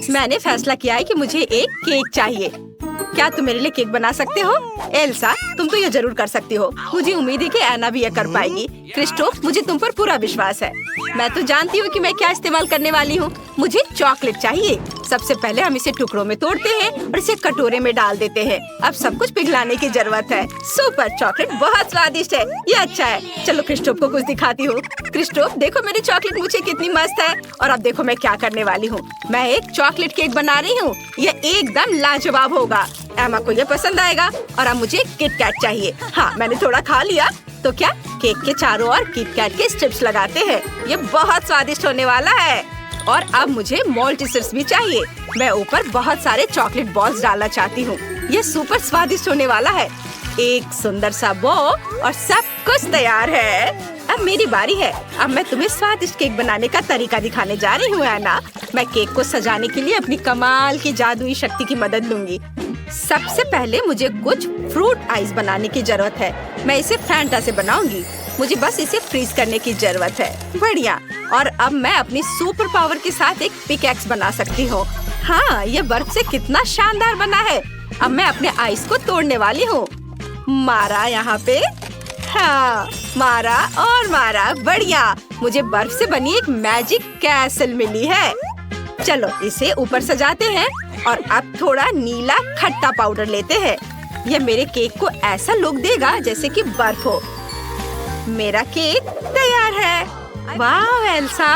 मैंने फैसला किया है कि मुझे एक केक चाहिए। क्या तुम मेरे लिए केक बना सकते हो? एल्सा, तुम तो ये जरूर कर सकती हो। मुझे उम्मीद है कि एना भी ये कर पाएगी। क्रिस्टोफ, मुझे तुम पर पूरा विश्वास है। मैं तो जानती हूँ कि मैं क्या इस्तेमाल करने वाली हूँ। मुझे चॉकलेट चाहिए। सबसे पहले हम इसे टुकड़ों में तोड़ते हैं और इसे कटोरे में डाल देते हैं। अब सब कुछ पिघलाने की जरूरत है। सुपर, चॉकलेट बहुत स्वादिष्ट है। ये अच्छा है। चलो क्रिस्टोफ को कुछ दिखाती हूँ। क्रिस्टोफ, देखो मेरी चॉकलेट मुझे कितनी मस्त है। और अब देखो मैं क्या करने वाली हूँ। मैं एक चॉकलेट केक बना रही हूँ। ये एकदम लाजवाब होगा। एमा को ये पसंद आएगा। और अब मुझे किट कैट चाहिए। हाँ, मैंने थोड़ा खा लिया। तो क्या केक के चारों ओर किट कैट के स्ट्रिप्स लगाते हैं। ये बहुत स्वादिष्ट होने वाला है। और अब मुझे मॉल्टीसर्स भी चाहिए। मैं ऊपर बहुत सारे चॉकलेट बॉल्स डालना चाहती हूँ। ये सुपर स्वादिष्ट होने वाला है। एक सुंदर सा बो और सब कुछ तैयार है। अब मेरी बारी है। अब मैं तुम्हें स्वादिष्ट केक बनाने का तरीका दिखाने जा रही हूँ एना। मैं केक को सजाने के लिए अपनी कमाल की जादुई शक्ति की मदद लूंगी। सबसे पहले मुझे कुछ फ्रूट आइस बनाने की जरूरत है। मैं इसे फैंटा से बनाऊंगी। मुझे बस इसे फ्रीज करने की जरूरत है। बढ़िया। और अब मैं अपनी सुपर पावर के साथ एक पिकैक्स बना सकती हूँ। हाँ, ये बर्फ से कितना शानदार बना है। अब मैं अपने आइस को तोड़ने वाली हूँ। मारा यहाँ पे। हाँ, मारा और मारा। बढ़िया। मुझे बर्फ से बनी एक मैजिक कैसल मिली है। चलो इसे ऊपर सजाते हैं। और अब थोड़ा नीला खट्टा पाउडर लेते हैं। यह मेरे केक को ऐसा लुक देगा जैसे कि बर्फ हो। मेरा केक तैयार है। वाह एल्सा,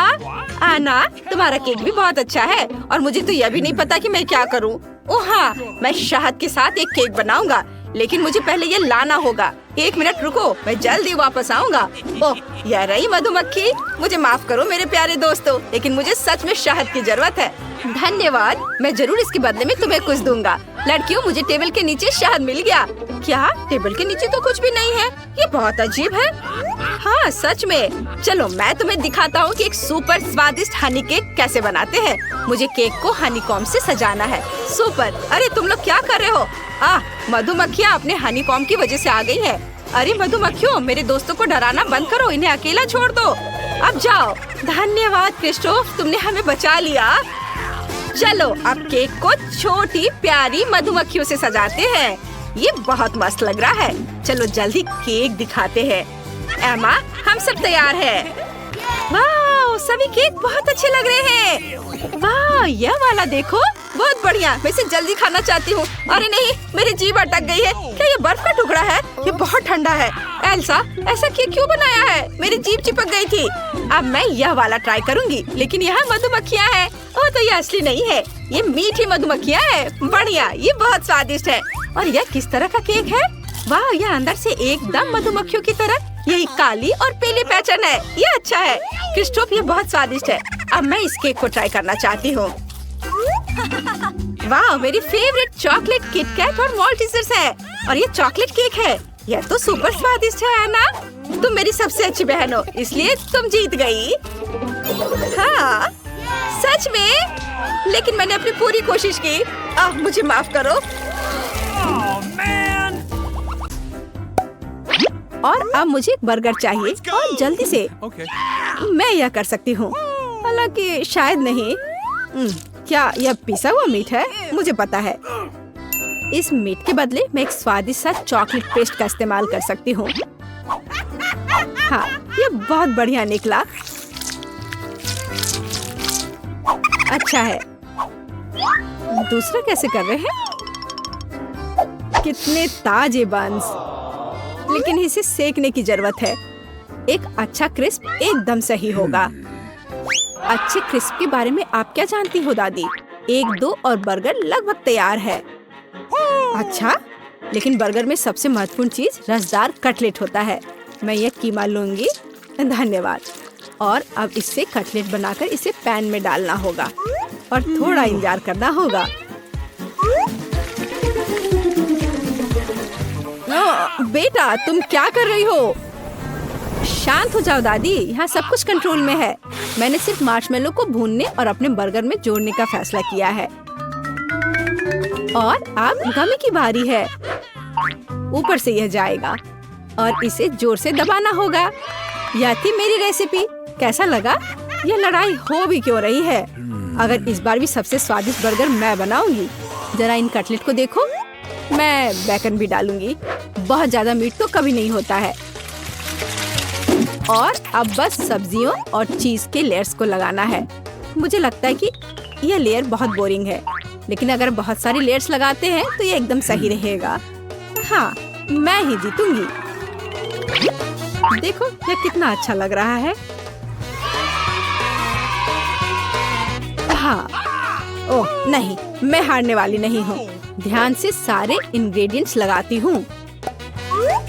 आना, तुम्हारा केक भी बहुत अच्छा है। और मुझे तो यह भी नहीं पता कि मैं क्या करूं। ओह हाँ, मैं शहद के साथ एक केक बनाऊंगा। लेकिन मुझे पहले ये लाना होगा। एक मिनट रुको, मैं जल्दी वापस आऊंगा। ओह, यह रही मधुमक्खी। मुझे माफ करो मेरे प्यारे दोस्तों, लेकिन मुझे सच में शहद की जरूरत है। धन्यवाद, मैं जरूर इसके बदले में तुम्हें कुछ दूंगा। लड़कियों, मुझे टेबल के नीचे शहद मिल गया। क्या? टेबल के नीचे तो कुछ भी नहीं है। ये बहुत अजीब है। हाँ, सच में। चलो मैं तुम्हें दिखाता हूँ कि एक सुपर स्वादिष्ट हनी केक कैसे बनाते हैं। मुझे केक को हनी कॉम्ब से सजाना है। सुपर। अरे तुम लोग क्या कर रहे हो? मधुमक्खियाँ अपने हनी कॉम्ब की वजह से आ गई है। अरे मधुमक्खियों, मेरे दोस्तों को डराना बंद करो। इन्हें अकेला छोड़ दो। अब जाओ। धन्यवाद क्रिस्टोफ, तुमने हमें बचा लिया। चलो अब केक को छोटी प्यारी मधुमक्खियों से सजाते हैं। ये बहुत मस्त लग रहा है। चलो जल्दी केक दिखाते हैं। एमा, हम सब तैयार हैं। वाह, सभी केक बहुत अच्छे लग रहे हैं। वाह, यह वाला देखो, बहुत बढ़िया। मैं इसे जल्दी खाना चाहती हूँ। अरे नहीं, मेरी जीभ अटक गई है। क्या ये बर्फ का टुकड़ा है? ये बहुत ठंडा है। एल्सा, ऐसा केक क्यों बनाया है? मेरी जीभ चिपक गई थी। अब मैं यह वाला ट्राई करूँगी। लेकिन यहाँ मधुमक्खियाँ हैं। ओह, तो ये असली नहीं है। ये मीठी मधुमक्खियाँ हैं। बढ़िया, ये बहुत स्वादिष्ट है। और यह किस तरह का केक है? वाह, यह अंदर से एकदम मधुमक्खियों की तरह। यही काली और पीली पैटर्न है। ये अच्छा है। क्रिस्टोफ, ये बहुत स्वादिष्ट है। अब मैं इस केक को ट्राई करना चाहती हूँ। वाह, मेरी फेवरेट चॉकलेट किटकैट और मॉल्टीसर्स है। और ये चॉकलेट केक है। यह तो सुपर स्वादिष्ट है ना? तुम मेरी सबसे अच्छी बहन हो, इसलिए तुम जीत गई। हाँ, सच में? लेकिन मैंने अपनी पूरी कोशिश की। मुझे माफ करो। और अब मुझे एक बर्गर चाहिए और जल्दी से। मैं यह कर सकती हूँ, हालांकि शायद नहीं। क्या यह पिसा हुआ मीट है? मुझे पता है। इस मीट के बदले मैं एक स्वादिष्ट सा चॉकलेट पेस्ट का इस्तेमाल कर सकती हूँ। हाँ, यह बहुत बढ़िया निकला। अच्छा है। दूसरा कैसे कर रहे हैं? कितने ताजे बंस। लेकिन इसे सेकने की जरूरत है। एक अच्छा क्रिस्प एकदम सही होगा। अच्छे क्रिस्प के बारे में आप क्या जानती हो दादी? 1-2 और बर्गर लगभग तैयार है। अच्छा, लेकिन बर्गर में सबसे महत्वपूर्ण चीज रसदार कटलेट होता है। मैं यह कीमा लूंगी। धन्यवाद। और अब इससे कटलेट बनाकर इसे पैन में डालना होगा और थोड़ा इंतजार करना होगा। बेटा, तुम क्या कर रही हो? शांत हो जाओ दादी, यहाँ सब कुछ कंट्रोल में है। मैंने सिर्फ मार्शमेलो को भूनने और अपने बर्गर में जोड़ने का फैसला किया है। और अब गमी की बारी है। ऊपर से यह जाएगा और इसे जोर से दबाना होगा। यह थी मेरी रेसिपी। कैसा लगा? यह लड़ाई हो भी क्यों रही है? अगर इस बार भी सबसे स्वादिष्ट बर्गर मैं बनाऊंगी। जरा इन कटलेट को देखो, मैं बेकन भी डालूंगी। बहुत ज्यादा मीट तो कभी नहीं होता है। और अब बस सब्जियों और चीज के लेयर्स को लगाना है। मुझे लगता है कि यह लेयर बहुत बोरिंग है, लेकिन अगर बहुत सारी लेयर्स लगाते हैं तो ये एकदम सही रहेगा। हाँ, मैं ही जीतूंगी। देखो यह कितना अच्छा लग रहा है। हाँ, ओह नहीं, मैं हारने वाली नहीं हूँ। ध्यान से सारे इंग्रेडिएंट्स लगाती हूँ।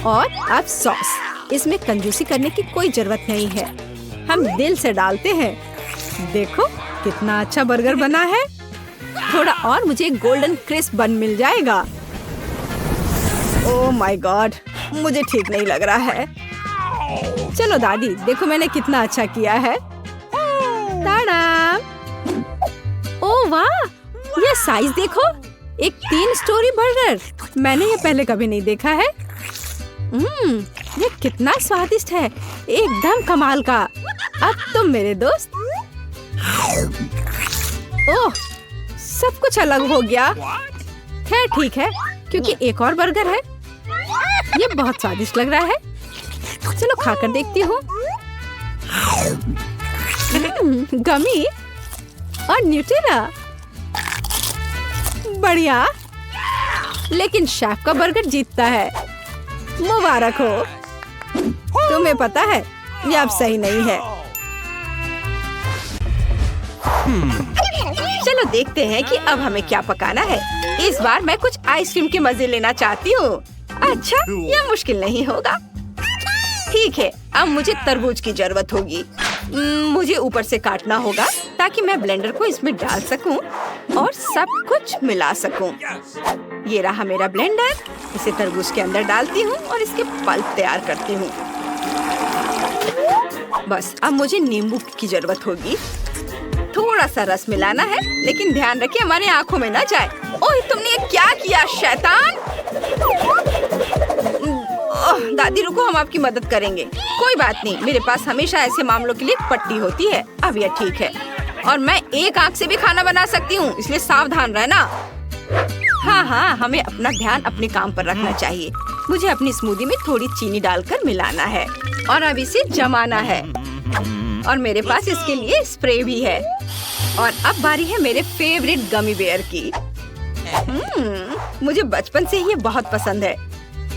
और अब सॉस। इसमें कंजूसी करने की कोई जरूरत नहीं है, हम दिल से डालते हैं। देखो कितना अच्छा बर्गर बना है। थोड़ा और मुझे गोल्डन क्रिस्प बन मिल जाएगा। ओह माय गॉड, मुझे ठीक नहीं लग रहा है। चलो दादी, देखो मैंने कितना अच्छा किया है। टाडा! ओह वाह, ये साइज देखो, एक 3 स्टोरी बर्गर। मैंने ये पहले कभी नहीं देखा है। ये कितना स्वादिष्ट है, एकदम कमाल का। अब तुम मेरे दोस्त। ओह, सब कुछ अलग हो गया। खैर ठीक है, क्योंकि एक और बर्गर है। ये बहुत स्वादिष्ट लग रहा है। चलो खाकर देखती हूँ। गमी और न्यूटेला, बढ़िया। लेकिन शेफ का बर्गर जीतता है। मुबारक हो। तुम्हें पता है ये अब सही नहीं है। चलो देखते हैं कि अब हमें क्या पकाना है। इस बार मैं कुछ आइसक्रीम के मजे लेना चाहती हूँ। अच्छा, यह मुश्किल नहीं होगा। ठीक है, अब मुझे तरबूज की जरूरत होगी। मुझे ऊपर से काटना होगा ताकि मैं ब्लेंडर को इसमें डाल सकूं और सब कुछ मिला सकूं। ये रहा मेरा ब्लेंडर। इसे तरबूज के अंदर डालती हूँ और इसके पल्प तैयार करती हूँ। बस अब मुझे नींबू की जरूरत होगी। थोड़ा सा रस मिलाना है, लेकिन ध्यान रखिए हमारी आंखों में ना जाए। ओह, तुमने ये क्या किया शैतान! दादी रुको, हम आपकी मदद करेंगे। कोई बात नहीं, मेरे पास हमेशा ऐसे मामलों के लिए पट्टी होती है। अब यह ठीक है। और मैं एक आंख से भी खाना बना सकती हूँ, इसलिए सावधान रहना। हाँ, हमें अपना ध्यान अपने काम पर रखना चाहिए। मुझे अपनी स्मूदी में थोड़ी चीनी डालकर मिलाना है और अब इसे जमाना है। और मेरे पास इसके लिए स्प्रे भी है। और अब बारी है मेरे फेवरेट गमी बेयर की। मुझे बचपन से ये बहुत पसंद है।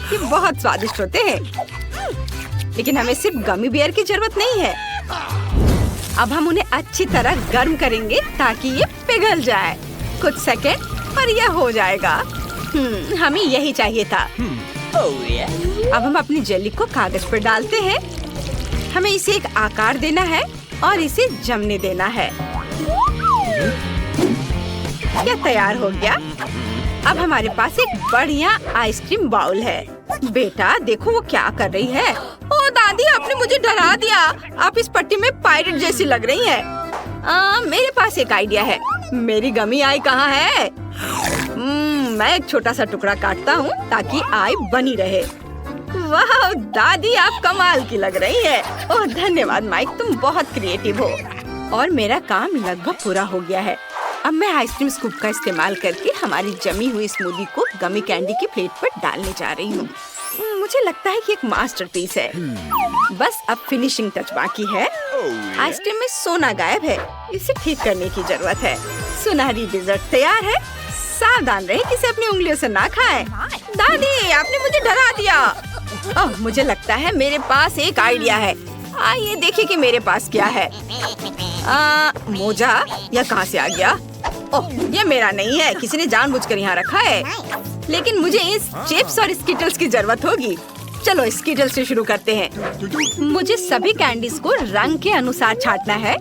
ये बहुत स्वादिष्ट होते हैं। लेकिन हमें सिर्फ गमी बेयर की जरूरत नहीं है। अब हम उन्हें अच्छी तरह गर्म करेंगे ताकि ये पिघल जाए। कुछ सेकंड और यह हो जाएगा। हमें यही चाहिए था। अब हम अपनी जेली को कागज पर डालते हैं। हमें इसे एक आकार देना है और इसे जमने देना है। यह तैयार हो गया। अब हमारे पास एक बढ़िया आइसक्रीम बाउल है। बेटा देखो वो क्या कर रही है। ओ दादी, आपने मुझे डरा दिया। आप इस पट्टी में पायरेट जैसी लग रही हैं। मेरे पास एक आइडिया है। मेरी गमी आई कहाँ है? मैं एक छोटा सा टुकड़ा काटता हूँ ताकि आई बनी रहे। वाह दादी, आप कमाल की लग रही है। ओह धन्यवाद माइक, तुम बहुत क्रिएटिव हो। और मेरा काम लगभग पूरा हो गया है। अब मैं आइसक्रीम स्कूप का इस्तेमाल करके हमारी जमी हुई स्मूदी को गमी कैंडी की प्लेट पर डालने जा रही हूँ। मुझे लगता है कि एक मास्टरपीस है। बस अब फिनिशिंग टच बाकी है। आइसक्रीम में सोना गायब है, इसे ठीक करने की जरूरत है। सुनहरी डिजर्ट तैयार है। सावधान रहे कि इसे अपनी उंगलियों से ना खाएं। दादी, आपने मुझे डरा दिया। ओह, मुझे लगता है मेरे पास एक आइडिया है। आइए देखिए कि मेरे पास क्या है। मोजा, यह कहाँ से आ गया? ओह, यह मेरा नहीं है, किसी ने जानबूझकर यहाँ रखा है। लेकिन मुझे इस चिप्स और स्किटल्स की जरूरत होगी। चलो स्किटल्स से शुरू करते हैं। मुझे सभी कैंडीज को रंग के अनुसार छांटना है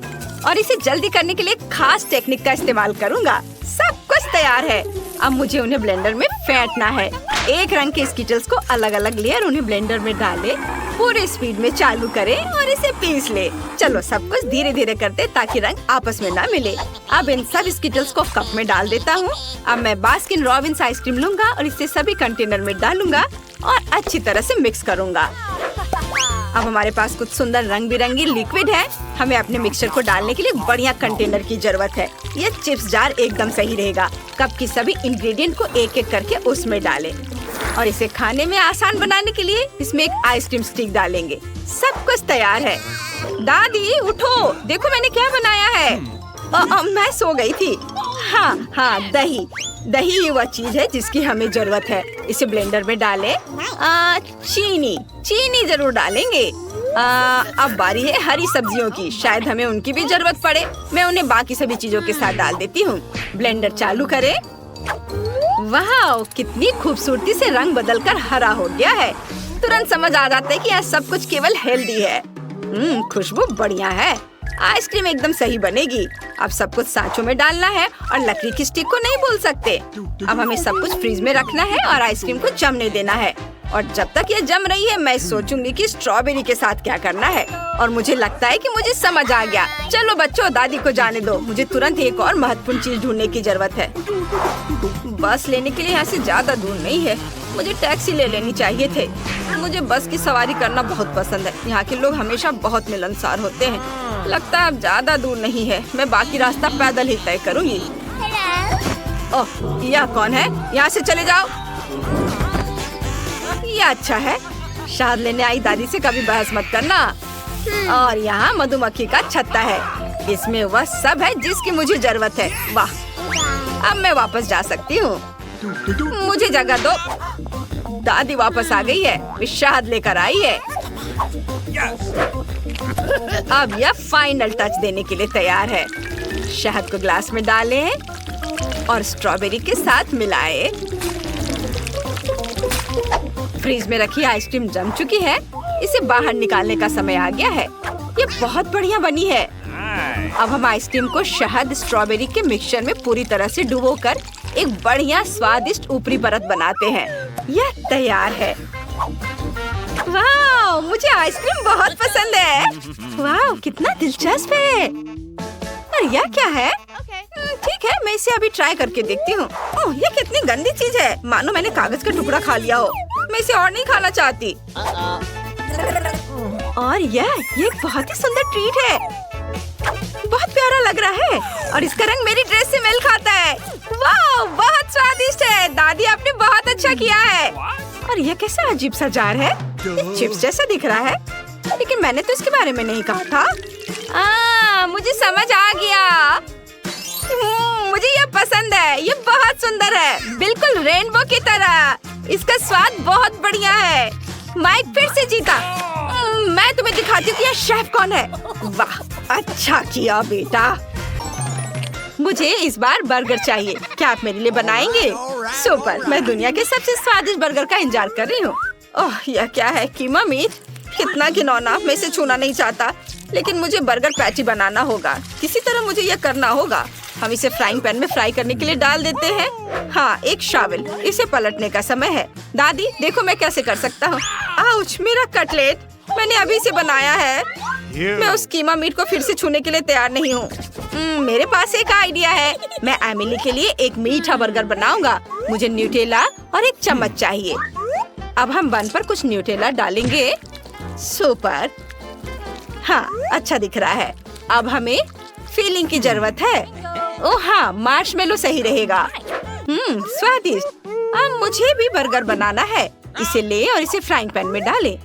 और इसे जल्दी करने के लिए खास टेक्निक का इस्तेमाल करूँगा। सब कुछ तैयार है। अब मुझे उन्हें ब्लेंडर में फेंटना है। एक रंग के स्किटल्स को अलग अलग लेयर उन्हें ब्लेंडर में डालें, पूरे स्पीड में चालू करें और इसे पीस ले। चलो सब कुछ धीरे धीरे करते ताकि रंग आपस में ना मिले। अब इन सब स्किटल्स को कप में डाल देता हूँ। अब मैं बास्किन रॉबिन्स आइसक्रीम लूंगा और इसे सभी कंटेनर में डालूंगा और अच्छी तरह से मिक्स करूंगा। अब हमारे पास कुछ सुंदर रंग बिरंगी लिक्विड है। हमें अपने मिक्सचर को डालने के लिए बढ़िया कंटेनर की जरूरत है। ये चिप्स जार एकदम सही रहेगा। कप की सभी इंग्रेडिएंट को एक एक करके उसमें डालें और इसे खाने में आसान बनाने के लिए इसमें एक आइसक्रीम स्टिक डालेंगे। सब कुछ तैयार है। दादी उठो, देखो मैंने क्या बनाया है। मैं सो गई थी। हाँ, दही ही वह चीज है जिसकी हमें जरूरत है। इसे ब्लेंडर में डालें। चीनी जरूर डालेंगे। अब बारी है हरी सब्जियों की। शायद हमें उनकी भी जरूरत पड़े। मैं उन्हें बाकी सभी चीजों के साथ डाल देती हूँ। ब्लेंडर चालू करें। वाह, कितनी खूबसूरती से रंग बदलकर हरा हो गया है। तुरंत समझ आ जाता है कि यह सब कुछ केवल हेल्दी है। खुशबू बढ़िया है। आइसक्रीम एकदम सही बनेगी। अब सब कुछ सांचों में डालना है और लकड़ी की स्टिक को नहीं भूल सकते। अब हमें सब कुछ फ्रीज में रखना है और आइसक्रीम को जमने देना है। और जब तक ये जम रही है मैं सोचूंगी कि स्ट्रॉबेरी के साथ क्या करना है। और मुझे लगता है कि मुझे समझ आ गया। चलो बच्चों, दादी को जाने दो। मुझे तुरंत एक और महत्वपूर्ण चीज ढूंढने की जरूरत है। बस लेने के लिए यहाँ से ज्यादा दूर नहीं है। मुझे टैक्सी ले लेनी चाहिए थे। मुझे बस की सवारी करना बहुत पसंद है। यहाँ के लोग हमेशा बहुत मिलनसार होते हैं। लगता है अब ज्यादा दूर नहीं है। मैं बाकी रास्ता पैदल ही तय करूँगी। ओह, यह कौन है? यहाँ से चले जाओ। यह अच्छा है। शहद लेने आई दादी से कभी बहस मत करना। और यहाँ मधुमक्खी का छत्ता है। इसमें वह सब है जिसकी मुझे जरूरत है। वाह, अब मैं वापस जा सकती हूँ। मुझे जगह दो। दादी वापस आ गई है। वे शहद लेकर आई है। अब यह फाइनल टच देने के लिए तैयार है। शहद को ग्लास में डालें और स्ट्रॉबेरी के साथ मिलाएं। फ्रीज में रखी आइसक्रीम जम चुकी है। इसे बाहर निकालने का समय आ गया है। ये बहुत बढ़िया बनी है। अब हम आइसक्रीम को शहद स्ट्रॉबेरी के मिक्सचर में पूरी तरह से डुबोकर एक बढ़िया स्वादिष्ट ऊपरी परत बनाते हैं। यह तैयार है। वाह, मुझे आइसक्रीम बहुत पसंद है। वाह, कितना दिलचस्प है। और यह क्या है? ठीक है, मैं इसे अभी ट्राई करके देखती हूँ। ओह, यह कितनी गंदी चीज है। मानो मैंने कागज का टुकड़ा खा लिया हो। मैं इसे और नहीं खाना चाहती। और यह एक बहुत ही सुंदर ट्रीट है। बहुत प्यारा लग रहा है और इसका रंग मेरी ड्रेस से मेल खाता है। वाह, बहुत स्वादिष्ट है। दादी, आपने बहुत अच्छा किया है। और यह कैसा अजीब सा जार है। ये चिप्स जैसा दिख रहा है, लेकिन मैंने तो इसके बारे में नहीं कहा था। मुझे समझ आ गया। मुझे यह पसंद है। ये बहुत सुंदर है, बिल्कुल रेनबो की तरह। इसका स्वाद बहुत बढ़िया है। माइक फिर से जीता। मैं तुम्हें दिखाती हूँ कि यह शेफ कौन है। वाह, अच्छा किया बेटा। मुझे इस बार बर्गर चाहिए। क्या आप मेरे लिए बनाएंगे? सुपर, मैं दुनिया के सबसे स्वादिष्ट बर्गर का इंतजार कर रही हूँ। ओह, यह क्या है? कीमा मीट, कितना घिनौना। मैं इसे छूना नहीं चाहता, लेकिन मुझे बर्गर पैटी बनाना होगा। किसी तरह मुझे यह करना होगा। हम इसे फ्राइंग पैन में फ्राई करने के लिए डाल देते हैं। हाँ, एक शावल। इसे पलटने का समय है। दादी, देखो मैं कैसे कर सकता हूँ। आउच, मेरा कटलेट। मैंने अभी से बनाया है। मैं उस कीमा मीट को फिर से छूने के लिए तैयार नहीं हूँ। मेरे पास एक आइडिया है। मैं एमिली के लिए एक मीठा बर्गर बनाऊंगा। मुझे न्यूटेला और एक चम्मच चाहिए। अब हम बन पर कुछ न्यूटेला डालेंगे। सुपर, हाँ, अच्छा दिख रहा है। अब हमें फिलिंग की जरूरत है। ओह हाँ, मार्शमेलो सही रहेगा। स्वादिष्ट। अब मुझे भी बर्गर बनाना है। इसे ले और इसे फ्राइंग पैन में डालें।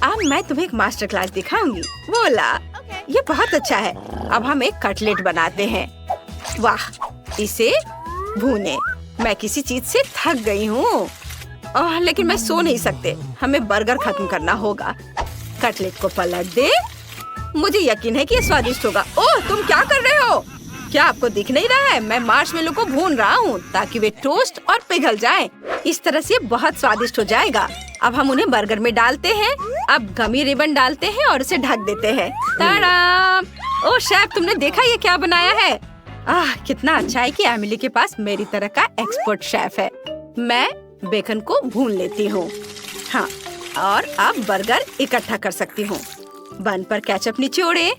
अब मैं तुम्हें एक मास्टर क्लास दिखाऊंगी। बोला, ये बहुत अच्छा है। अब हम एक कटलेट बनाते हैं। वाह, इसे भूने। मैं किसी चीज से थक गई हूँ। लेकिन मैं सो नहीं सकते। हमें बर्गर खत्म करना होगा। कटलेट को पलट दे। मुझे यकीन है कि ये स्वादिष्ट होगा। ओह, तुम क्या कर रहे हो? क्या आपको दिख नहीं रहा है? मैं मार्शमेलो को भून रहा हूँ ताकि वे टोस्ट और पिघल जाएं। इस तरह से बहुत स्वादिष्ट हो जाएगा। अब हम उन्हें बर्गर में डालते हैं। अब गमी रिबन डालते हैं और उसे ढक देते हैं। ताड़ा! ओह शेफ, तुमने देखा ये क्या बनाया है? कितना अच्छा है कि एमिली के पास मेरी तरह का एक्सपर्ट शेफ है। मैं बेकन को भून लेती हूँ। हाँ, और अब बर्गर इकट्ठा कर सकती हूँ। बन पर केचप निचोड़े,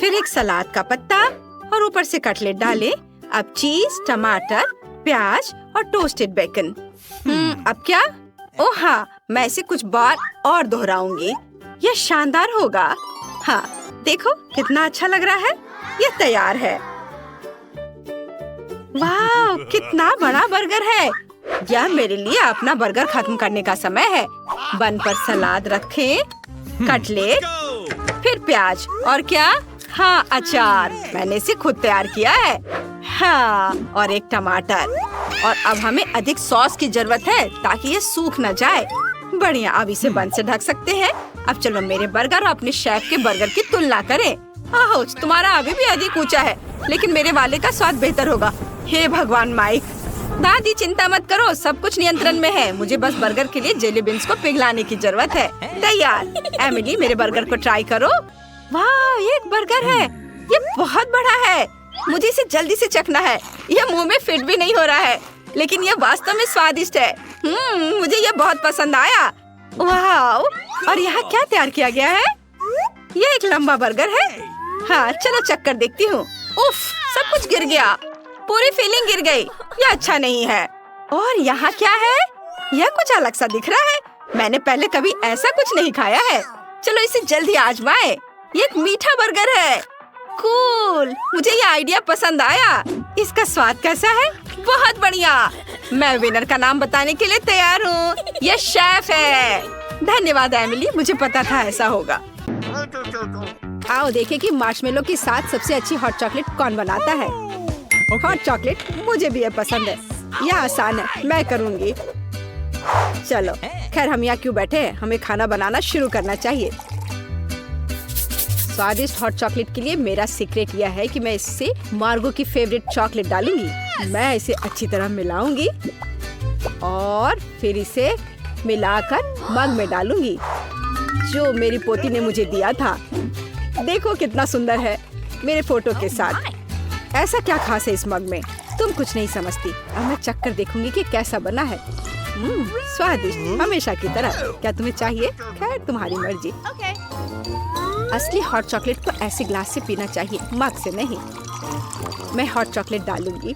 फिर एक सलाद का पत्ता और ऊपर से कटलेट डालें। अब चीज, टमाटर, प्याज और टोस्टेड बेकन। अब क्या? ओह हाँ, मैं इसे कुछ बार और दोहराऊंगी। यह शानदार होगा। हाँ, देखो कितना अच्छा लग रहा है। यह तैयार है। वाह, कितना बड़ा बर्गर है। यह मेरे लिए अपना बर्गर खत्म करने का समय है। बन पर सलाद रखें, कटलेट, फिर प्याज और क्या? हाँ, अचार। मैंने इसे खुद तैयार किया है। हाँ, और एक टमाटर। और अब हमें अधिक सॉस की जरूरत है ताकि ये सूख न जाए। बढ़िया, अब इसे बन से ढक सकते हैं। अब चलो मेरे बर्गर और अपने शेफ के बर्गर की तुलना करें। ओह, तुम्हारा अभी भी अधिक ऊंचा है, लेकिन मेरे वाले का स्वाद बेहतर होगा। हे भगवान माइक। दादी चिंता मत करो, सब कुछ नियंत्रण में है। मुझे बस बर्गर के लिए जेली बीन्स को पिघलाने की जरूरत है। तैयार। एमिली, मेरे बर्गर को ट्राई करो। वाह, ये एक बर्गर है। ये बहुत बड़ा है। मुझे इसे जल्दी से चखना है। यह मुंह में फिट भी नहीं हो रहा है, लेकिन यह वास्तव में स्वादिष्ट है। मुझे यह बहुत पसंद आया। वाह, और यहाँ क्या तैयार किया गया है? यह एक लंबा बर्गर है। हाँ, चलो चख कर देखती हूँ। उफ, सब कुछ गिर गया। पूरी फीलिंग गिर गई। यह अच्छा नहीं है। और यहाँ क्या है? यह कुछ अलग सा दिख रहा है। मैंने पहले कभी ऐसा कुछ नहीं खाया है। चलो इसे जल्दी आजमाएं। ये एक मीठा बर्गर है। कूल, मुझे ये आइडिया पसंद आया। इसका स्वाद कैसा है? बहुत बढ़िया। मैं विनर का नाम बताने के लिए तैयार हूँ। यह शेफ है। धन्यवाद एमिली, मुझे पता था ऐसा होगा। आओ देखें कि मार्शमेलो के साथ सबसे अच्छी हॉट चॉकलेट कौन बनाता है। हॉट चॉकलेट मुझे भी ये पसंद है। यह आसान है, मैं करूँगी। चलो, खैर हम यहाँ क्यों बैठे हैं? हमें खाना बनाना शुरू करना चाहिए। स्वादिष्ट हॉट चॉकलेट के लिए मेरा सीक्रेट यह है कि मैं इससे मार्गो की फेवरेट चॉकलेट डालूंगी। मैं इसे अच्छी तरह मिलाऊंगी और फिर इसे मिलाकर मग में डालूंगी जो मेरी पोती ने मुझे दिया था। देखो कितना सुंदर है, मेरे फोटो के साथ। ऐसा क्या खास है इस मग में? तुम कुछ नहीं समझती। अब मैं चख कर देखूंगी कि कैसा बना है। स्वादिष्ट, हमेशा की तरह। क्या तुम्हें चाहिए? खैर तुम्हारी मर्जी। असली हॉट चॉकलेट को ऐसे ग्लास से पीना चाहिए, मग से नहीं। मैं हॉट चॉकलेट डालूंगी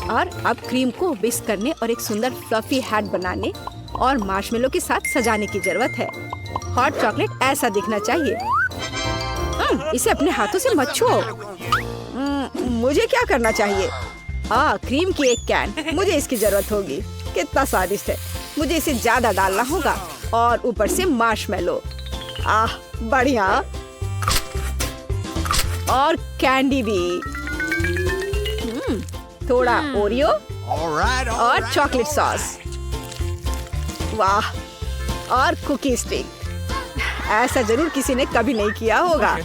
और अब क्रीम को विस्क करने और एक सुंदर फ्लफी हैट बनाने और मार्शमेलो के साथ सजाने की जरूरत है। हॉट चॉकलेट ऐसा दिखना चाहिए। इसे अपने हाथों से मत छुओ। मुझे क्या करना चाहिए? क्रीम की एक कैन। मुझे इसकी जरूरत होगी। कितना स्वादिष्ट है। मुझे इसे ज्यादा डालना होगा और ऊपर से मार्शमेलो। बढ़िया। और कैंडी भी। थोड़ा ओरियो और चॉकलेट सॉस। वाह, और कुकी स्टिक। ऐसा जरूर किसी ने कभी नहीं किया होगा।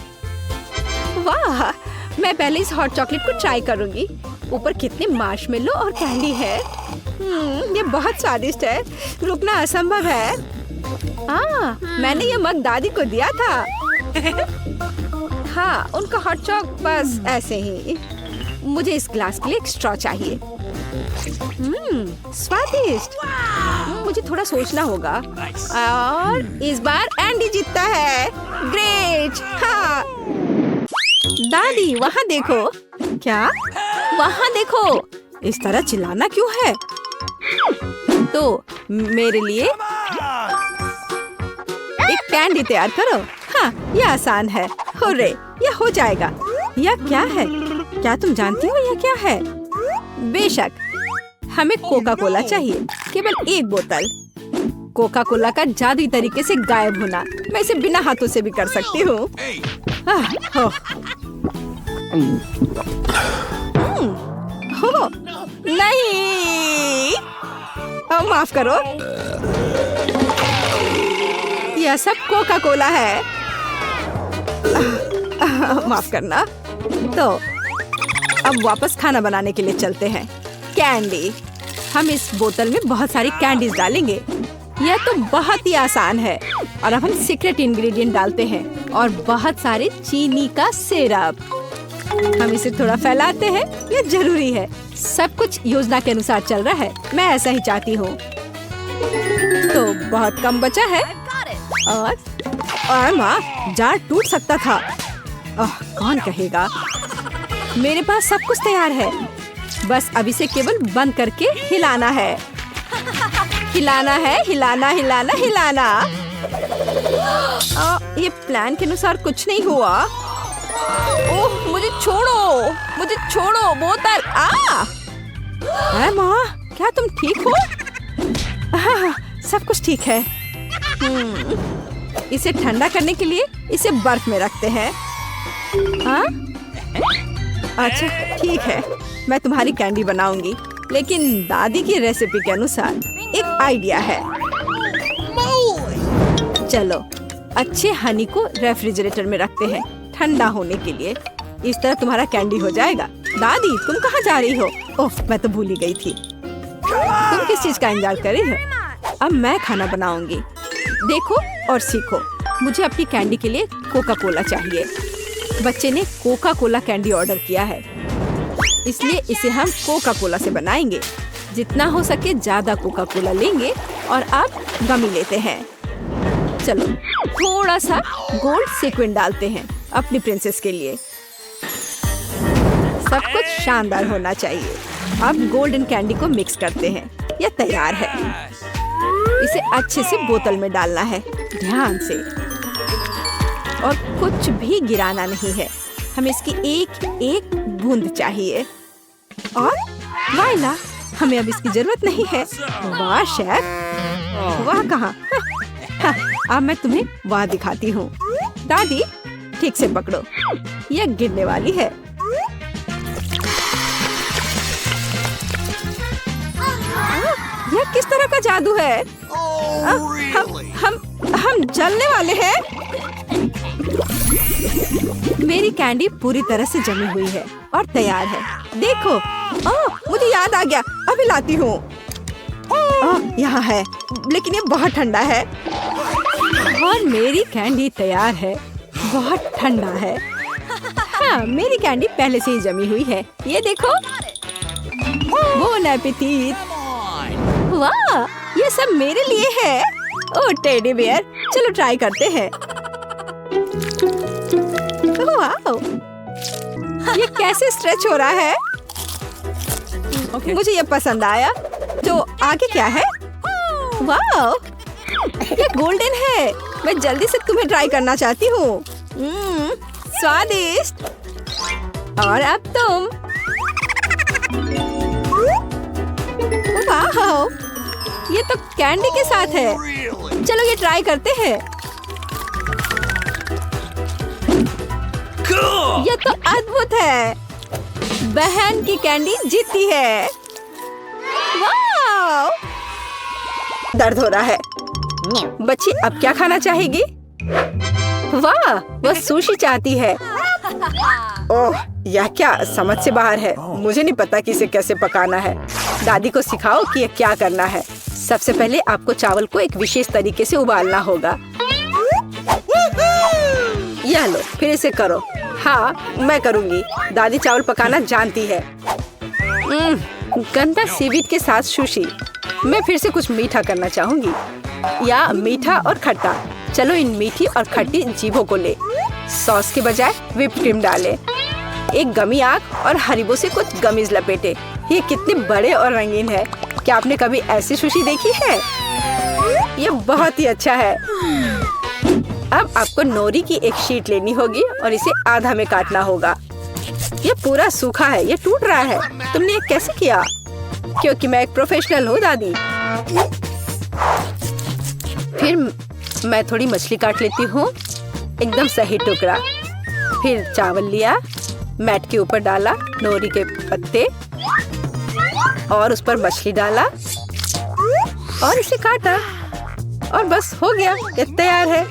वाह, मैं पहले इस हॉट चॉकलेट को ट्राई करूंगी। ऊपर कितने मार्शमेलो और कैंडी है। ये बहुत स्वादिष्ट है। रुकना असंभव है। मैंने ये मग दादी को दिया था। हाँ, उनका हॉट चॉक बस ऐसे ही। मुझे इस ग्लास के लिए एक स्ट्रॉ चाहिए। स्वादिष्ट। मुझे थोड़ा सोचना होगा। और इस बार एंडी जीतता है। ग्रेट। हाँ दादी, वहाँ देखो। क्या? वहाँ देखो। इस तरह चिल्लाना क्यों है? तो मेरे लिए एक कैंडी तैयार करो। हाँ, यह आसान है। हुर्रे, यह हो जाएगा। यह क्या है? क्या तुम जानती हो यह क्या है? बेशक, हमें कोका कोला चाहिए। केवल एक बोतल। कोका कोला का जादुई तरीके से गायब होना। मैं इसे बिना हाथों से भी कर सकती हूँ। नहीं, माफ करो। यह सब कोका कोला है। माफ करना। तो अब वापस खाना बनाने के लिए चलते हैं। कैंडी। हम इस बोतल में बहुत सारी कैंडीज डालेंगे। यह तो बहुत ही आसान है। और अब हम सीक्रेट इंग्रेडिएंट डालते हैं और बहुत सारे चीनी का सिरप। हम इसे थोड़ा फैलाते हैं। यह जरूरी है। सब कुछ योजना के अनुसार चल रहा है। मैं ऐसा ही चाहती हूँ। तो बहुत कम बचा है। और माँ, जार टूट सकता था। कौन कहेगा? मेरे पास सब कुछ तैयार है। बस अब इसे केवल बंद करके हिलाना है। हिलाना है, हिलाना हिलाना हिलाना। ये प्लान के अनुसार कुछ नहीं हुआ। ओह, मुझे छोड़ो बोतल। है माँ, क्या तुम ठीक हो? सब कुछ ठीक है। इसे ठंडा करने के लिए इसे बर्फ में रखते हैं। अच्छा ठीक है, मैं तुम्हारी कैंडी बनाऊंगी, लेकिन दादी की रेसिपी के अनुसार। एक आइडिया है। चलो अच्छे हनी को रेफ्रिजरेटर में रखते हैं ठंडा होने के लिए। इस तरह तुम्हारा कैंडी हो जाएगा। दादी तुम कहाँ जा रही हो? ओह, मैं तो भूल ही गई थी। तुम किस चीज का इंतजार कर रही हो? अब मैं खाना बनाऊंगी। देखो और सीखो। मुझे अपनी कैंडी के लिए कोका कोला चाहिए। बच्चे ने कोका कोला कैंडी ऑर्डर किया है, इसलिए इसे हम कोका कोला से बनाएंगे। जितना हो सके ज्यादा कोका कोला लेंगे और अब गमी लेते हैं। चलो थोड़ा सा गोल्ड सीक्वेंस डालते हैं अपनी प्रिंसेस के लिए। सब कुछ शानदार होना चाहिए। अब गोल्डन कैंडी को मिक्स करते हैं। यह तैयार है। इसे अच्छे से बोतल में डालना है, ध्यान से, और कुछ भी गिराना नहीं है। हमें इसकी एक एक बूंद चाहिए। और वाइला, हमें अब इसकी जरूरत नहीं है। वाह शेफ, वाह कहाँ? अब मैं तुम्हें वाह दिखाती हूँ। दादी ठीक से पकड़ो, यह गिरने वाली है। यह किस तरह का जादू है? हम जलने वाले हैं। मेरी कैंडी पूरी तरह से जमी हुई है और तैयार है। देखो, मुझे याद आ गया, अभी लाती हूँ। यहाँ है, लेकिन ये बहुत ठंडा है। और मेरी कैंडी तैयार है। बहुत ठंडा है। हाँ, मेरी कैंडी पहले से ही जमी हुई है। ये देखो। Bone appétit. वाह, ये सब मेरे लिए है। ओह टेडी बियर, चलो ट्राई करते हैं। वाह, ये कैसे स्ट्रेच हो रहा है? मुझे ये पसंद आया। तो आगे क्या है? वाह, ये गोल्डन है। मैं जल्दी से तुम्हें ट्राई करना चाहती हूँ। स्वादिष्ट। और अब तुम। वाह, ये तो कैंडी के साथ है। चलो ये ट्राई करते हैं। ये तो अद्भुत है। बहन की कैंडी जीती है। वाह, दर्द हो रहा है। बच्ची अब क्या खाना चाहेगी? वाह, वह सुशी चाहती है। ओह, यह क्या समझ से बाहर है। मुझे नहीं पता कि इसे कैसे पकाना है। दादी को सिखाओ कि यह क्या करना है। सबसे पहले आपको चावल को एक विशेष तरीके से उबालना होगा। यह लो, फिर इसे करो। हाँ, मैं करूँगी। दादी चावल पकाना जानती है। गंदा सीवीड के साथ सुशी। मैं फिर से कुछ मीठा करना चाहूँगी, या मीठा और खट्टा। चलो इन मीठी और खट्टी जीभों को ले। सॉस के बजाय व्हिप क्रीम डालें। एक गमी आग और हरीबो से कुछ गमीज लपेटे। ये कितने बड़े और रंगीन है। क्या आपने कभी ऐसी सुशी देखी है? ये बहुत ही अच्छा है। अब आपको नोरी की एक शीट लेनी होगी और इसे आधा में काटना होगा। ये पूरा सूखा है, ये टूट रहा है। तुमने ये कैसे किया? क्योंकि मैं एक प्रोफेशनल हूँ दादी। फिर मैं थोड़ी मछली काट लेती हूँ, एकदम सही टुकड़ा। फिर चावल लिया, मैट के ऊपर डाला, नोरी के पत्ते और उस पर मछली डाला और इसे काटा और बस हो गया, ये तैयार है।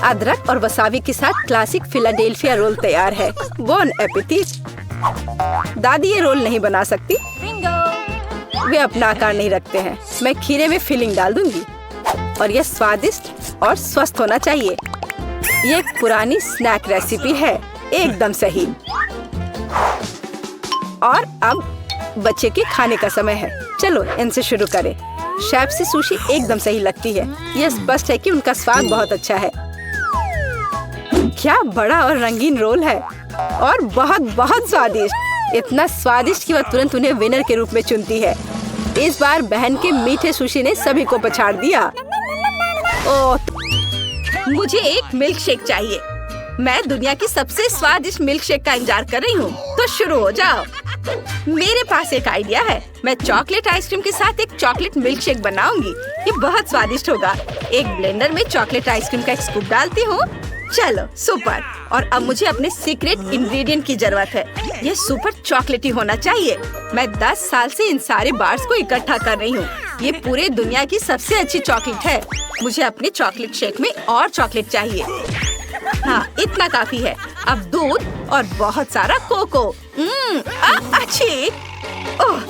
अदरक और वसाबी के साथ क्लासिक फिलाडेल्फिया रोल तैयार है। Bone appétit. दादी ये रोल नहीं बना सकती, वे अपना आकार नहीं रखते हैं। मैं खीरे में फिलिंग डाल दूंगी और यह स्वादिष्ट और स्वस्थ होना चाहिए। ये एक पुरानी स्नैक रेसिपी है, एकदम सही। और अब बच्चे के खाने का समय है। चलो इनसे शुरू करें। शेफ से सुशी एकदम सही लगती है। यह स्पष्ट है कि उनका स्वाद बहुत अच्छा है। क्या बड़ा और रंगीन रोल है और बहुत बहुत स्वादिष्ट। इतना स्वादिष्ट कि वह तुरंत उन्हें विनर के रूप में चुनती है। इस बार बहन के मीठे सुशी ने सभी को पछाड़ दिया। ओह, मुझे एक मिल्क शेक चाहिए। मैं दुनिया की सबसे स्वादिष्ट मिल्क शेक का इंतजार कर रही हूँ, तो शुरू हो जाओ। मेरे पास एक आइडिया है। मैं चॉकलेट आइसक्रीम के साथ एक चॉकलेट मिल्क शेक बनाऊंगी। ये बहुत स्वादिष्ट होगा। एक ब्लेंडर में चॉकलेट आइसक्रीम का एक स्कूप डालती हूँ। चलो सुपर। और अब मुझे अपने सीक्रेट इंग्रेडिएंट की जरूरत है। ये सुपर चॉकलेटी होना चाहिए। मैं 10 साल से इन सारे बार्स को इकट्ठा कर रही हूँ। ये पूरे दुनिया की सबसे अच्छी चॉकलेट है। मुझे अपने चॉकलेट शेक में और चॉकलेट चाहिए। हाँ, इतना काफी है। अब दूध और बहुत सारा कोको। अच्छी। ओह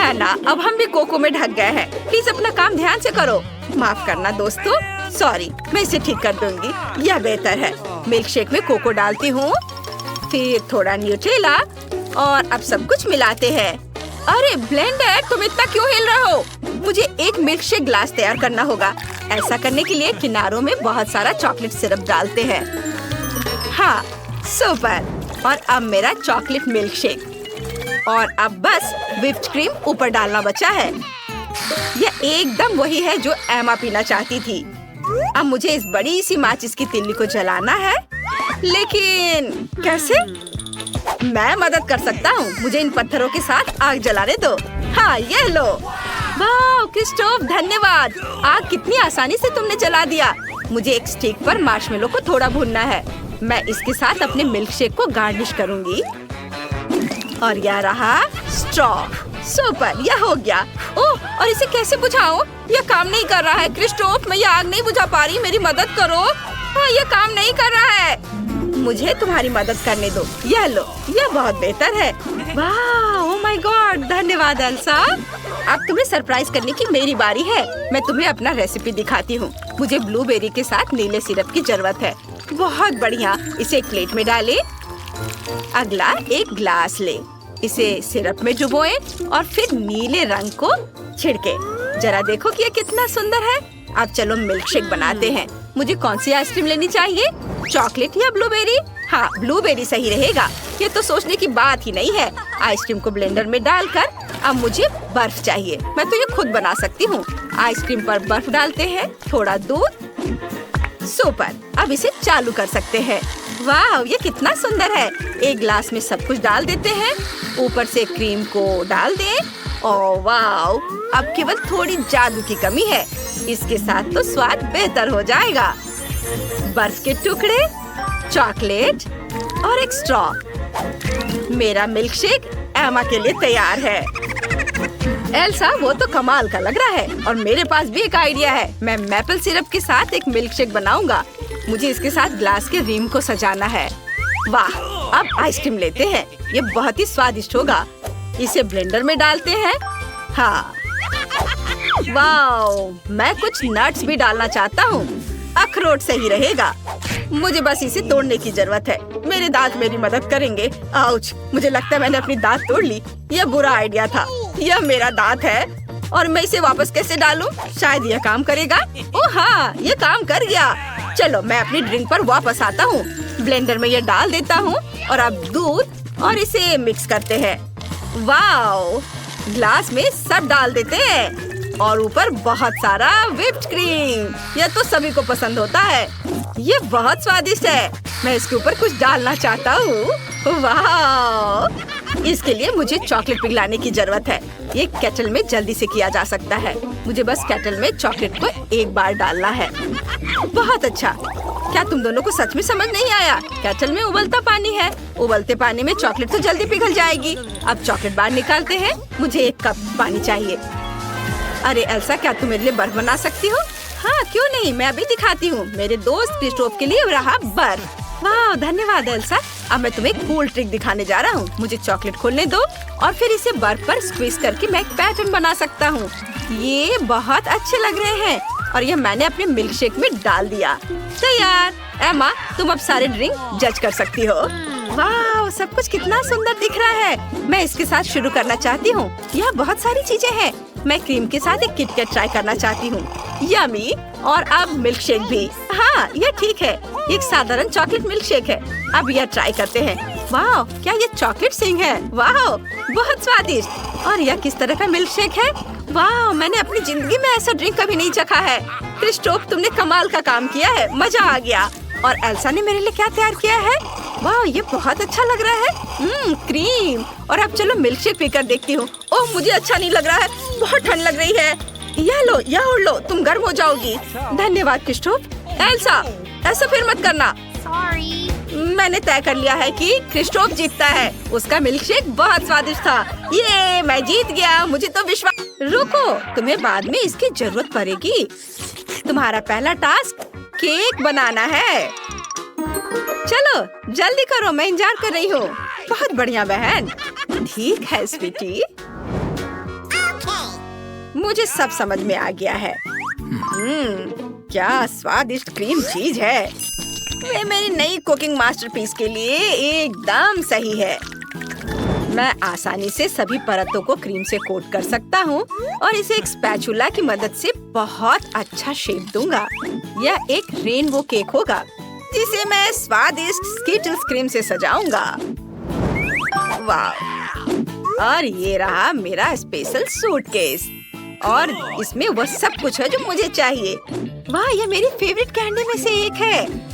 एना, अब हम भी कोको में ढक गए हैं। प्लीज अपना काम ध्यान से करो। माफ करना दोस्तों, सॉरी। मैं इसे ठीक कर दूंगी। यह बेहतर है। मिल्क शेक में कोको डालती हूँ, फिर थोड़ा न्यूट्रेला और अब सब कुछ मिलाते हैं। अरे ब्लेंडर, तुम इतना क्यों हिल रहे हो? मुझे एक मिल्क शेक ग्लास तैयार करना होगा। ऐसा करने के लिए किनारों में बहुत सारा चॉकलेट सिरप डालते हैं। हाँ, सुपर। और अब मेरा चॉकलेट मिल्क शेक। और अब बस व्हिप्ड क्रीम ऊपर डालना बचा है। यह एकदम वही है जो एमा पीना चाहती थी। अब मुझे इस बड़ी सी माचिस की तिल्ली को जलाना है, लेकिन कैसे? मैं मदद कर सकता हूँ। मुझे इन पत्थरों के साथ आग जलाने दो। हाँ, ये लो। वाह क्रिस्टोफ, धन्यवाद। आग कितनी आसानी से तुमने जला दिया। मुझे एक स्टिक पर मार्शमेलो को थोड़ा भूनना है। मैं इसके साथ अपने मिल्क शेक को गार्निश करूंगी। और यह रहा स्ट्रॉ। सुपर, यह हो गया। ओह, और इसे कैसे बुझाऊं? यह काम नहीं कर रहा है। क्रिस्टोफ, मैं यह आग नहीं बुझा पा रही। मेरी मदद करो। हाँ, यह काम नहीं कर रहा है। मुझे तुम्हारी मदद करने दो। यह लो, यह बहुत बेहतर है। वाह, ओह माय गॉड, धन्यवाद एल्सा। अब तुम्हें सरप्राइज करने की मेरी बारी है। मैं तुम्हें अपना रेसिपी दिखाती हूँ। मुझे ब्लूबेरी के साथ नीले सिरप की जरूरत है। बहुत बढ़िया। इसे एक प्लेट में डालें। अगला एक ग्लास ले। इसे सिरप में डुबोएं और फिर नीले रंग को छिड़के। जरा देखो कि ये कितना सुंदर है। अब चलो मिल्क शेक बनाते हैं। मुझे कौन सी आइसक्रीम लेनी चाहिए? चॉकलेट या ब्लूबेरी? हाँ, ब्लूबेरी सही रहेगा। ये तो सोचने की बात ही नहीं है। आइसक्रीम को ब्लेंडर में डालकर अब मुझे बर्फ चाहिए। मैं तो ये खुद बना सकती हूँ। आइसक्रीम पर बर्फ डालते हैं, थोड़ा दूध। सुपर, अब इसे चालू कर सकते हैं। वाह, ये कितना सुंदर है। एक ग्लास में सब कुछ डाल देते हैं। ऊपर से क्रीम को डाल दें। ओह वाह, अब केवल थोड़ी जादू की कमी है। इसके साथ तो स्वाद बेहतर हो जाएगा। बर्फ के टुकड़े, चॉकलेट और एक स्ट्रॉ। मेरा मिल्क शेक एमा के लिए तैयार है। एल्सा, वो तो कमाल का लग रहा है। और मेरे पास भी एक आइडिया है। मैं मैपल सिरप के साथ एक मिल्क शेक बनाऊंगा। मुझे इसके साथ ग्लास के रिम को सजाना है। वाह, अब आइसक्रीम लेते हैं। ये बहुत ही स्वादिष्ट होगा। इसे ब्लेंडर में डालते हैं। हाँ, वाह, मैं कुछ नट्स भी डालना चाहता हूँ। अखरोट सही रहेगा। मुझे बस इसे तोड़ने की जरूरत है। मेरे दांत मेरी मदद करेंगे। आउच, मुझे लगता है मैंने अपनी दांत तोड़ ली। यह बुरा आइडिया था। यह मेरा दांत है और मैं इसे वापस कैसे डालूं? शायद यह काम करेगा। ओह हाँ, यह काम कर गया। चलो, मैं अपनी ड्रिंक पर वापस आता हूँ। ब्लेंडर में यह डाल देता हूँ और अब दूध और इसे मिक्स करते हैं। वाओ, ग्लास में सब डाल देते हैं और ऊपर बहुत सारा व्हिप्ड क्रीम। यह तो सभी को पसंद होता है। ये बहुत स्वादिष्ट है। मैं इसके ऊपर कुछ डालना चाहता हूँ। वाह, इसके लिए मुझे चॉकलेट पिघलाने की जरूरत है। ये केटल में जल्दी से किया जा सकता है। मुझे बस केटल में चॉकलेट को एक बार डालना है। बहुत अच्छा। क्या तुम दोनों को सच में समझ नहीं आया? केटल में उबलता पानी है। उबलते पानी में चॉकलेट तो जल्दी पिघल जाएगी। अब चॉकलेट बाहर निकालते हैं। मुझे 1 कप पानी चाहिए। अरे एल्सा, क्या तुम मेरे लिए बर्फ बना सकती हो? हाँ, क्यों नहीं, मैं अभी दिखाती हूँ। मेरे दोस्त क्रिस्टोफ के लिए रहा बर्फ। वाह, धन्यवाद एल्सा। अब मैं तुम्हें एक कूल ट्रिक दिखाने जा रहा हूँ। मुझे चॉकलेट खोलने दो और फिर इसे बर्फ पर स्क्वीज करके मैं एक पैटर्न बना सकता हूँ। ये बहुत अच्छे लग रहे हैं और यह मैंने अपने मिल्क शेक में डाल दिया। तैयार। एमा, तुम अब सारे ड्रिंक जज कर सकती हो। वाह, सब कुछ कितना सुंदर दिख रहा है। मैं इसके साथ शुरू करना चाहती हूँ। यहाँ बहुत सारी चीजें हैं। मैं क्रीम के साथ एक किटकैट ट्राई करना चाहती हूँ। यमी। और अब मिल्क शेक भी। हाँ, यह ठीक है। एक साधारण चॉकलेट मिल्क शेक है। अब यह ट्राई करते हैं। वाह, क्या ये चॉकलेट सिंह है? वाह, बहुत स्वादिष्ट। और यह किस तरह का मिल्क शेक है? वाह, मैंने अपनी जिंदगी में ऐसा ड्रिंक कभी नहीं चखा है। क्रिस्टोफ, तुमने कमाल का काम किया है, मजा आ गया। और एल्सा ने मेरे लिए क्या तैयार किया है? वाह, ये बहुत अच्छा लग रहा है। क्रीम। और अब चलो मिल्क शेक पीकर देखती हूँ। ओह, मुझे अच्छा नहीं लग रहा है, बहुत ठंड लग रही है। यह लो, यह ओढ़ लो, तुम गर्म हो जाओगी। धन्यवाद क्रिस्टोफ। एल्सा, ऐसा फिर मत करना। मैंने तय कर लिया है कि क्रिस्टोफ जीतता है। उसका मिल्क शेक बहुत स्वादिष्ट था। ये मैं जीत गया, मुझे तो विश्वास। रुको, तुम्हें बाद में इसकी जरूरत पड़ेगी। तुम्हारा पहला टास्क केक बनाना है। चलो जल्दी करो, मैं इंतजार कर रही हूँ। बहुत बढ़िया बहन। ठीक है स्वीटी, मुझे सब समझ में आ गया है। क्या स्वादिष्ट क्रीम चीज है। ये मेरी नई कुकिंग मास्टरपीस के लिए एकदम सही है। मैं आसानी से सभी परतों को क्रीम से कोट कर सकता हूँ और इसे एक स्पैचुला की मदद से बहुत अच्छा शेप दूंगा। यह एक रेनबो केक होगा जिसे मैं स्वादिष्ट स्किटल्स क्रीम से सजाऊंगा। वाह! और ये रहा मेरा स्पेशल सूटकेस और इसमें वो सब कुछ है जो मुझे चाहिए। वाह, ये मेरी फेवरेट कैंडी में से एक है।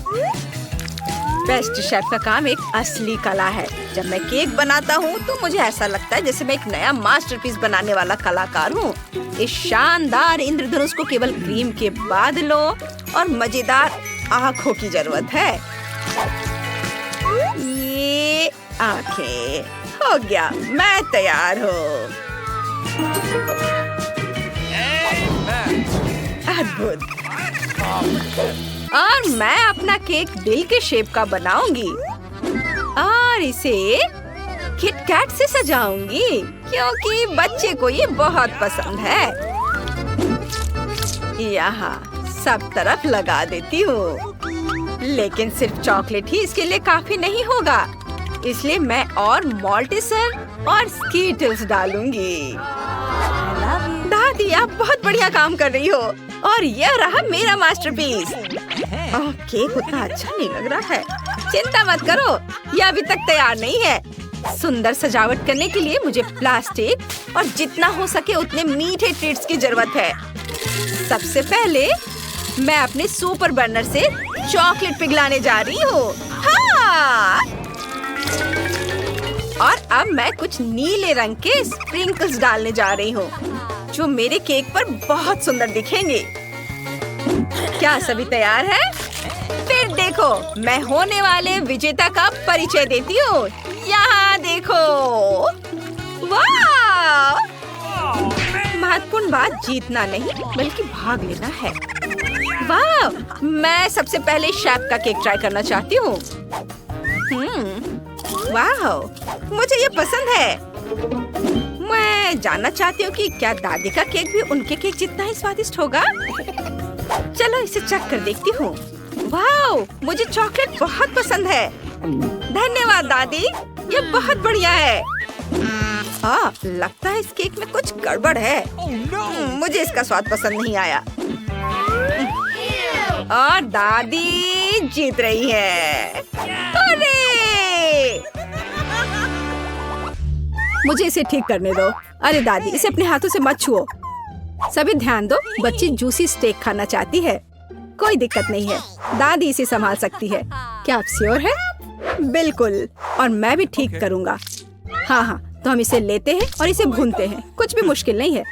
बेस्ट शेफ का काम एक असली कला है। जब मैं केक बनाता हूँ तो मुझे ऐसा लगता है जैसे मैं एक नया मास्टरपीस बनाने वाला कलाकार हूँ। इस शानदार इंद्रधनुष को केवल क्रीम के बादलों और मजेदार आँखों की जरूरत है। ये आँखें, हो गया, मैं तैयार हूँ। अद्भुत। और मैं अपना केक दिल के शेप का बनाऊंगी और इसे किटकैट से सजाऊंगी क्योंकि बच्चे को ये बहुत पसंद है। यहाँ सब तरफ लगा देती हूँ, लेकिन सिर्फ चॉकलेट ही इसके लिए काफी नहीं होगा, इसलिए मैं और मॉल्टिसर और स्कीटल्स डालूंगी। दादी, आप बहुत बढ़िया काम कर रही हो और यह रहा मेरा मास्टरपीस। केक उतना अच्छा नहीं लग रहा है। चिंता मत करो, यह अभी तक तैयार नहीं है। सुंदर सजावट करने के लिए मुझे प्लास्टिक और जितना हो सके उतने मीठे ट्रीट्स की जरूरत है। सबसे पहले मैं अपने सुपर बर्नर से चॉकलेट पिघलाने जा रही हूँ। हाँ! और अब मैं कुछ नीले रंग के स्प्रिंकल्स डालने जा रही हूँ जो मेरे केक पर बहुत सुंदर दिखेंगे। क्या सभी तैयार है? फिर देखो, मैं होने वाले विजेता का परिचय देती हूँ। यहाँ देखो। वाह! महत्वपूर्ण बात जीतना नहीं बल्कि भाग लेना है। वाह! मैं सबसे पहले शेफ का केक ट्राई करना चाहती हूँ। वाह! मुझे ये पसंद है। मैं जानना चाहती हूँ कि क्या दादी का केक भी उनके केक जितना ही स्वादिष्ट होगा। चलो इसे चख कर देखती हूँ। वाह! मुझे चॉकलेट बहुत पसंद है। धन्यवाद दादी, ये बहुत बढ़िया है। लगता है इस केक में कुछ गड़बड़ है। मुझे इसका स्वाद पसंद नहीं आया। और दादी जीत रही है। अरे! मुझे इसे ठीक करने दो। अरे दादी, इसे अपने हाथों से मत छुओ। सभी ध्यान दो, बच्ची जूसी स्टेक खाना चाहती है। कोई दिक्कत नहीं है, दादी इसे संभाल सकती है। क्या आप श्योर है? बिल्कुल, और मैं भी ठीक करूँगा। हाँ, तो हम इसे लेते हैं और इसे भूनते हैं। कुछ भी मुश्किल नहीं है।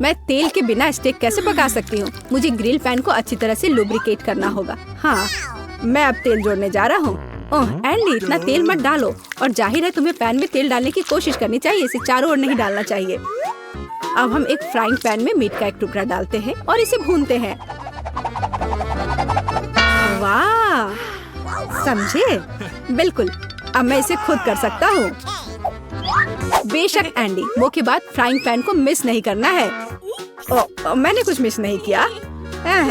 मैं तेल के बिना स्टेक कैसे पका सकती हूँ? मुझे ग्रिल पैन को अच्छी तरह से लुब्रिकेट करना होगा। हाँ, मैं अब तेल जोड़ने जा रहा हूँ। ओह एंडी, इतना तेल मत डालो। और जाहिर है तुम्हें पैन में तेल डालने की कोशिश करनी चाहिए, इसे चारों ओर नहीं डालना चाहिए। अब हम एक फ्राइंग पैन में मीट का एक टुकड़ा डालते हैं और इसे भूनते हैं। वाह! समझे? बिल्कुल, अब मैं इसे खुद कर सकता हूँ। बेशक एंडी, वो के बाद फ्राइंग पैन को मिस नहीं करना है। मैंने कुछ मिस नहीं किया।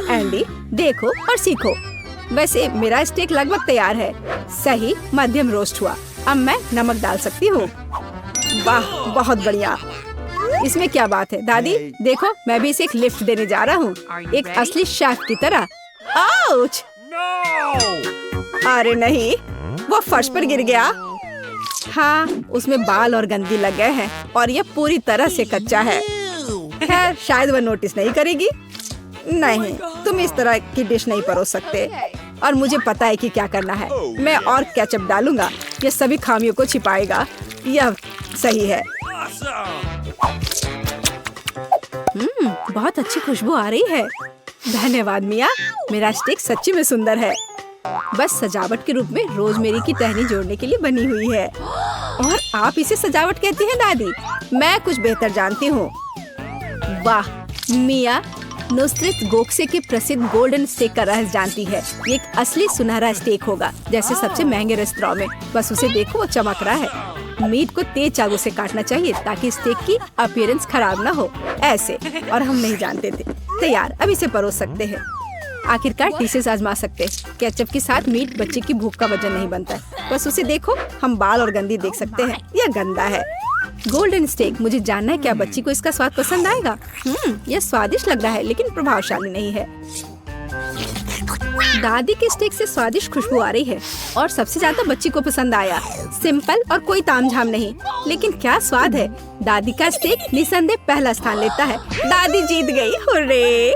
एंडी, देखो और सीखो। वैसे मेरा स्टेक लगभग तैयार है। सही मध्यम रोस्ट हुआ। अब मैं नमक डाल सकती हूँ। वाह, बहुत बढ़िया। इसमें क्या बात है दादी, देखो मैं भी इसे एक लिफ्ट देने जा रहा हूँ, एक असली शेफ की तरह। आउच! अरे नहीं, वो फर्श पर गिर गया। हाँ, उसमें बाल और गंदी लग गए हैं और ये पूरी तरह से कच्चा है। खैर, शायद वह नोटिस नहीं करेगी। नहीं, तुम इस तरह की डिश नहीं परोस सकते और मुझे पता है कि क्या करना है। मैं और केचप डालूंगा, ये सभी खामियों को छिपाएगा। यह सही है। बहुत अच्छी खुशबू आ रही है। धन्यवाद मिया, मेरा स्टेक सच्ची में सुंदर है। बस सजावट के रूप में रोजमेरी की टहनी जोड़ने के लिए बनी हुई है। और आप इसे सजावट कहती हैं दादी? मैं कुछ बेहतर जानती हूँ। वाह, मिया नुसरत गोखसे के प्रसिद्ध गोल्डन स्टेक का रहस्य जानती है। ये एक असली सुनहरा स्टेक होगा, जैसे सबसे महंगे रेस्तरां में। बस उसे देखो, वो चमक रहा है। मीट को तेज चाकू से काटना चाहिए ताकि स्टेक की अपीयरेंस खराब ना हो। ऐसे, और हम नहीं जानते थे। तैयार, अब इसे परोस सकते हैं। आखिरकार डिशेस आजमा सकते हैं। केचप के साथ मीट बच्चे की भूख का वजन नहीं बनता है। बस उसे देखो, हम बाल और गंदी देख सकते हैं। यह गंदा है। गोल्डन स्टेक, मुझे जानना है क्या बच्ची को इसका स्वाद पसंद आएगा। यह स्वादिष्ट लग रहा है लेकिन प्रभावशाली नहीं है। दादी के स्टेक से स्वादिष्ट खुशबू आ रही है और सबसे ज्यादा बच्ची को पसंद आया। सिंपल और कोई तामझाम नहीं, लेकिन क्या स्वाद है। दादी का स्टेक निसंदेह पहला स्थान लेता है। दादी जीत गई, हुर्रे।